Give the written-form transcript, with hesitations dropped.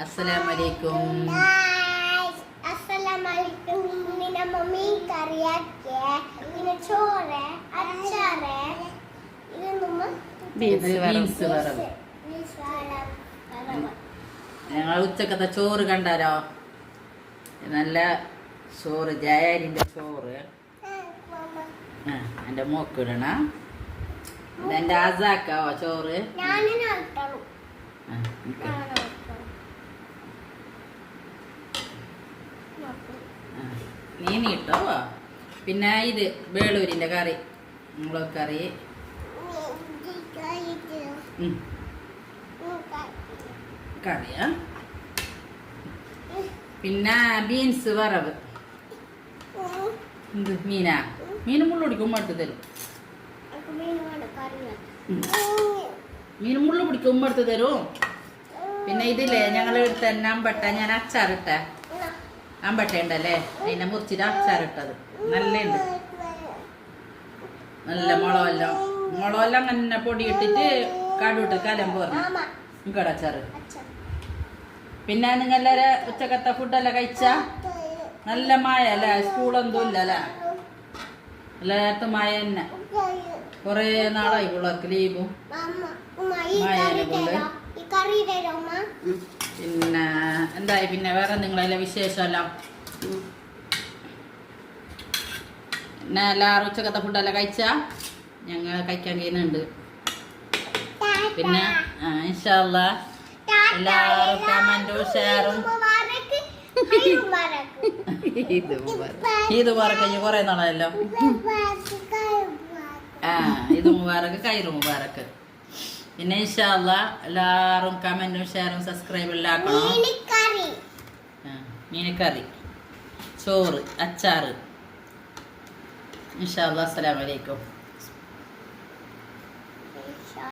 അസ്സലാമലൈക്കും. അസ്സലാമലൈക്കും. ഇന്ന് നമ്മ മീൻ കറിയാക്കിയ പിന്നെ ചോറ് അച്ചാറ് ബീൻസ് വറവ്. ഞങ്ങൾ ഉച്ചക്കത്തെ ചോറ് കണ്ടാലോ? നല്ല ചോറ്, ജയാരിന്റെ ചോറ്. എന്റെ മോക്കിടണ എന്റെ ആസാക്കാവോ ചോറ്. നീ നീട്ടോ. പിന്നെ ഇത് വേളൂരിന്റെ കറി, മുളക് കറി. കറിയാ. പിന്നെ ബീൻസ് വറവ്. എന്ത് മീനാ? മീന് മുള്ളുപിടിക്കും ഉമ്മടുത്ത് തരും. മീന് മുള്ളു പിടിക്കും ഉമ്മടുത്ത് തരും. പിന്നെ ഇതില്ലേ ഞങ്ങൾ എടുത്ത അമ്പട്ട, ഞാൻ അച്ചാറിട്ട അമ്പട്ട ഉണ്ടല്ലേ, അതിനെ മുറിച്ചിട്ട് അച്ചാറിട്ടത് നല്ല ഉണ്ട്. നല്ല മുളകെല്ലാം അങ്ങനെ പൊടി ഇട്ടിട്ട് കടുവിട്ട് കലം പോർന്നു ഇങ്ങടെ അച്ചാറ്. പിന്നെ നിങ്ങളെ ഉച്ചക്കത്തെ ഫുഡെല്ലാം കഴിച്ച നല്ല മായ അല്ലേ? സ്കൂളൊന്നും ഇല്ലല്ലേ? എല്ലായിടത്തും മായ തന്നെ. കൊറേ നാളായി പിള്ളേർക്ക് ലീവും മായനെ കൊണ്ട്. പിന്നെ എന്തായി പിന്നെ വേറെ നിങ്ങളെല്ലാം വിശേഷമല്ലോ? പിന്നെ എല്ലാവരും ഉച്ചക്കത്തെ ഫുഡെല്ലാം കഴിച്ചാ? ഞങ്ങൾ കഴിക്കാൻ കഴിയുന്നുണ്ട്. പിന്നെ ഇൻഷാ അല്ലാ എല്ലാവരും കമന്റും ഷെയറും ഈദ് മുബാറക്ക് കുറെ നാളായല്ലോ. ഈദ് മുബാറക്ക്, ഖൈർ മുബാറക്ക്. പിന്നെ ഇൻഷാ അല്ലാ എല്ലാവരും കമന്റും ഷെയറും സബ്സ്ക്രൈബ് എല്ലാം ആക്കണം. മീനക്കറി, ചോറ്, അച്ചാറ്. ഇൻഷാ അല്ലാ. അസ്സലാമു അലൈക്കും.